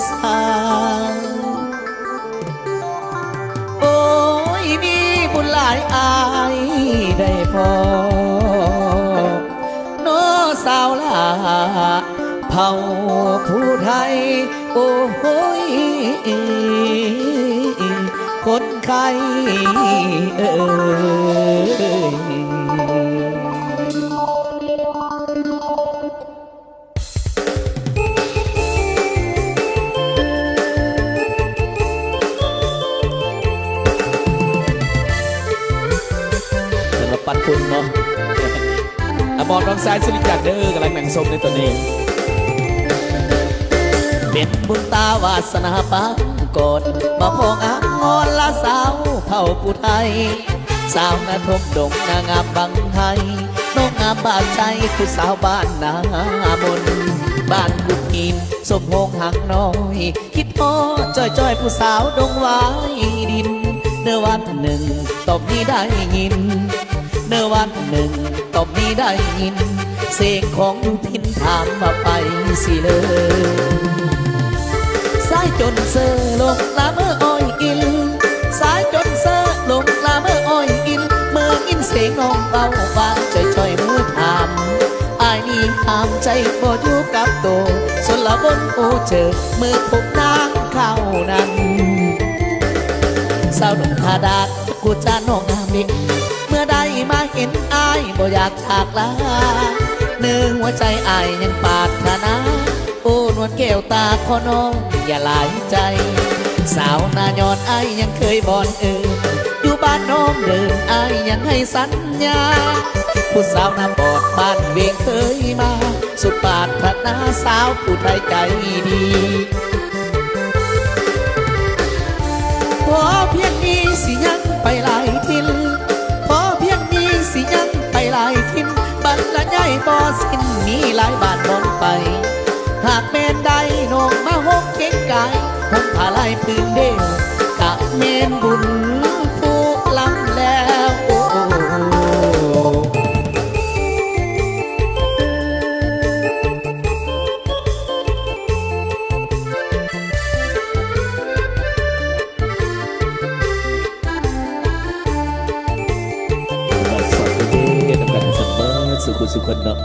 สาวโอ้ยมีบุญหลายอายได้พอโนสาวลาเผ่าผู้ไทยโอ้โหยคนไข้เอ่ยปันคุณเนาะอมรรังสายสิริจันเดอร์กำลังแบ่งสมในตัวนี้เป็นบุญตาวาสนาปังกดมาพองอ่างอนละสาวเผ่าผู้ไทยสาวนาทมดงนางามบังไทยน้องงามบ้านใจผู้สาวบ้านนามนบ้านกุดอินสมพงหักน้อยคิดพอจ้อยผู้สาวดงไว้ดินเนื้อวันหนึ่งตบนี้ได้ยินเนื้อวันหนึ่งตบนี้ได้ยินเสียงของยุพินถามมาไปสิเลยสายจนเซอลงลาเมื่ออ้อยอินสายจนเซอลงลาเมื่ออ้อยอินเมื่ออินเสียงน้องเบาบางจ่อยมือถามอายนี่ห้ามใจบ่อยู่กับโตส่วนละบนโอเจอมือพกนางเข้านั้นสาวหนุ่มทาดากูจาน้องงามดิเมื่อได้มาเห็นอายบ่อยากจากลาหนึ่งหัวใจอายยังปรารถนาโอ้นวลแก้วตาขอน้องอย่าหลายใจสาวนายอนอายยังเคยบอนอยู่บ้านน้องเดินอายยังให้สัญญาผู้สาวนาบอดบ้านเวียงเคยมาสุดปรารถนาสาวผู้ไทยใจดีพอเพียงนี้สิยังไปหลายทินพอเพียงนี้สิยังไปหลายทินบัดละใหญ่บ่สิ้นมีหลายบ้านมองไปหากแม่นใดน้องมาหกเข่งกายหงผาลายพื้นเดียวกะเมนบุญผู้ลำแล้วโอ้สุขุสุขคนเนาะ